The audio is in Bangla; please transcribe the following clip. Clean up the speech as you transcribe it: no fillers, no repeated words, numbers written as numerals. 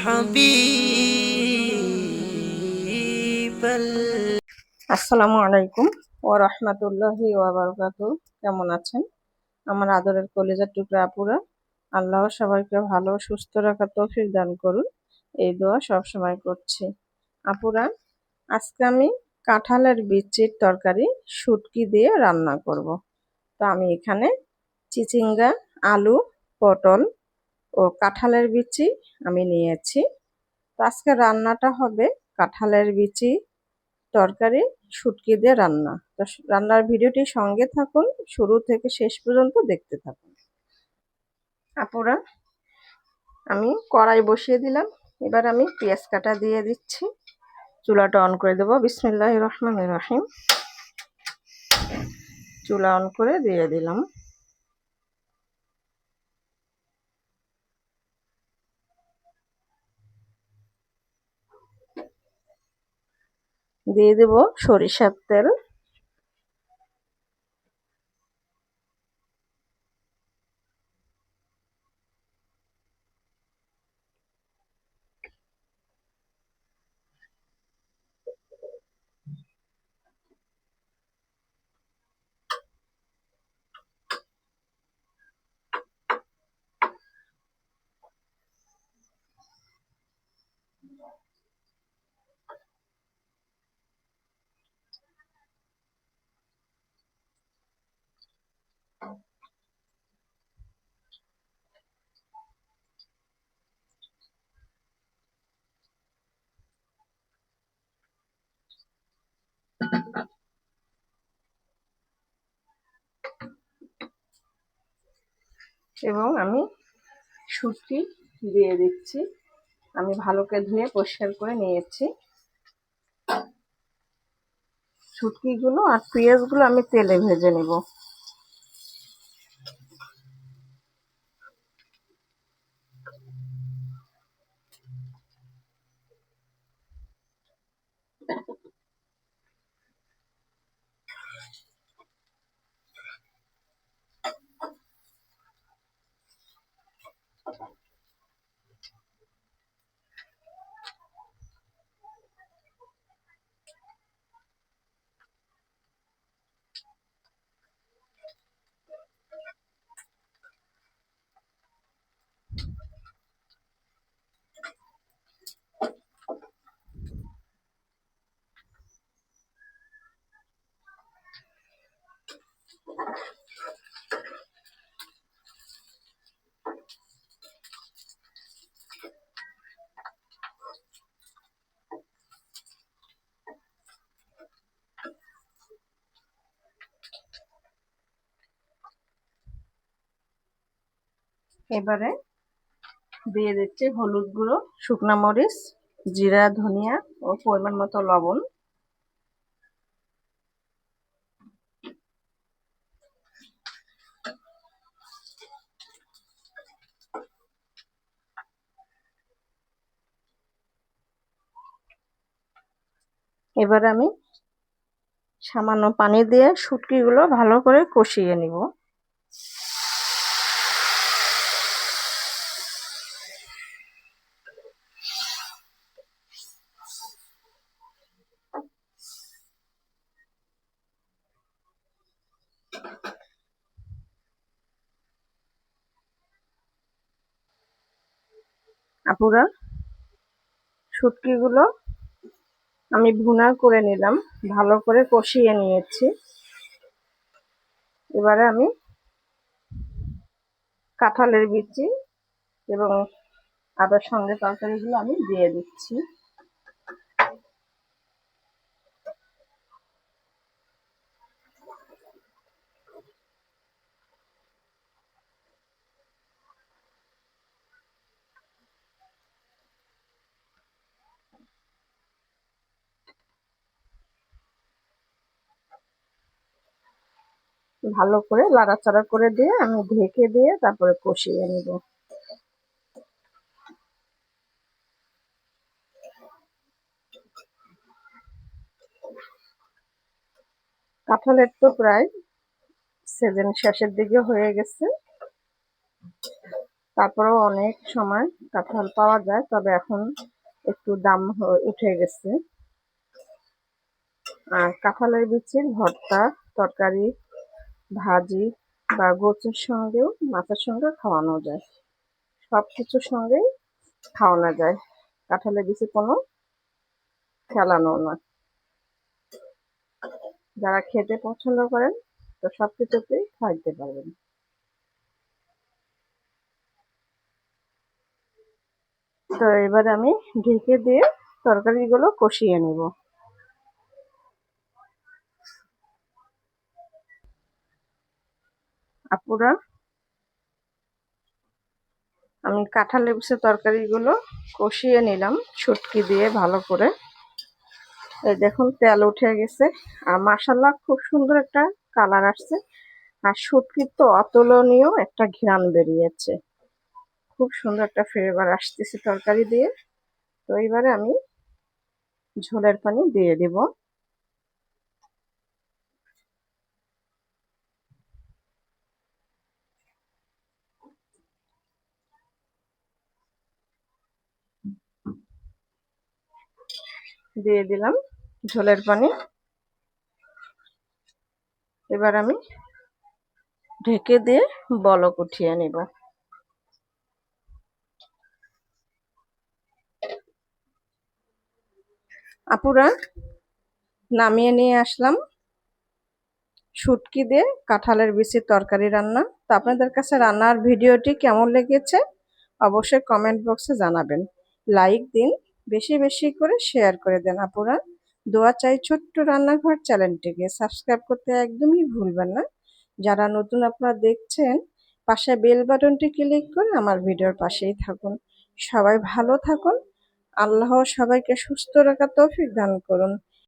حبيب আসসালামু আলাইকুম ওয়া রাহমাতুল্লাহি ওয়া বারাকাতুহু। কেমন আছেন আমার আদরের কলিজার টুকরা আপুরা? আল্লাহ সবাইকে ভালো সুস্থ রাখার তৌফিক দান করুন, এই দোয়া সব সময় করছি। আপুরা, আজকে আমি কাঁঠালের বিচির তরকারি শুটকি দিয়ে রান্না করব। তো আমি এখানে চিচিঙ্গা, আলু, পটল ও কাঁঠালের বিচি আমি নিয়েছি। তো আজকে রান্নাটা হবে কাঁঠালের বিচি তরকারি শুটকি দিয়ে রান্না। তো রান্নার ভিডিওটি সঙ্গে থাকুন, শুরু থেকে শেষ পর্যন্ত দেখতে থাকুন। আপুরা, আমি কড়াই বসিয়ে দিলাম। এবার আমি পেঁয়াজ কাটা দিয়ে দিচ্ছি। চুলাটা অন করে দেবো। বিসমিল্লাহির রহমানির রহিম। চুলা অন করে দিয়ে দিলাম। দিয়ে দেব সরিষার তেল। এবং আমি শুটকি দিয়ে দিচ্ছি। আমি ভালো করে ধুয়ে পরিষ্কার করে নিয়েছি। শুটকিগুলো আর পেঁয়াজগুলো আমি তেলে ভেজে নেব। এবারে দিয়ে দিচ্ছি হলুদ গুঁড়ো, শুকনা মরিচ, জিরা, ধনিয়া ও পরিমাণ মতো লবণ। এবার আমি সামান্য পানি দিয়ে শুটকিগুলো ভালো করে কষিয়ে নিব। আপুরা, শুটকিগুলো আমি ভুনা করে নিলাম, ভালো করে কষিয়ে নিয়েছি। এবারে আমি কাঁঠালের বিচি এবং আদার সঙ্গে তরকারিগুলো আমি দিয়ে দিচ্ছি। ভালো করে নাড়াচাড়া করে দিয়ে আমি ঢেকে দিয়ে তারপরে কষিয়ে নিব। কাঁঠালের তো প্রায় সিজন শেষের দিকে হয়ে গেছে। তারপরেও অনেক সময় কাঁঠাল পাওয়া যায়, তবে এখন একটু দাম উঠে গেছে। আর কাঁঠালের বিচির ভর্তা, তরকারি, ভাজি বা গোছের সঙ্গেও, মাছের সঙ্গে খাওয়ানো যায়। সব কিছুর সঙ্গেই খাওয়ানো যায়, কাঁঠালের বিচি কোনো ফেলানো না। যারা খেতে পছন্দ করেন তো সব কিছুতেই খাইতে পারবেন। তো এবার আমি ঢেকে দিয়ে তরকারিগুলো কষিয়ে নেব। আপুরা, আমি কাঁঠালের বিচি তরকারিগুলো কষিয়ে নিলাম শুটকি দিয়ে ভালো করে। এই দেখুন তেল উঠে গেছে, আর মাশাআল্লাহ খুব সুন্দর একটা কালার আসছে। আর শুটকির তো অতুলনীয় একটা ঘ্রাণ বেরিয়েছে, খুব সুন্দর একটা ফ্লেভার আসতেছে তরকারি দিয়ে। তো এবারে আমি ঝোলের পানি দিয়ে দিব। দিয়ে দিলাম ঝোলের পানি। এবার আমি ঢেকে দিয়ে বলক উঠিয়ে নিব। আপুরা, নামিয়ে নিয়ে আসলাম শুটকি দিয়ে কাঁঠালের বিচির তরকারি রান্না। তো আপনাদের কাছে রান্নার ভিডিওটি কেমন লেগেছে অবশ্যই কমেন্ট বক্সে জানাবেন। লাইক দিন, বেশি বেশি করে শেয়ার করে দেন আপুরা। দোয়া চাই ছোট্ট রান্নাঘর চ্যানেলটিকে সাবস্ক্রাইব করতে একদমই ভুলবেন না। যারা নতুন আপনারা দেখছেন, পাশে বেল বাটনটি ক্লিক করে আমার ভিডিওর পাশেই থাকুন। সবাই ভালো থাকুন। আল্লাহ সবাইকে সুস্থ রাখার তৌফিক দান করুন।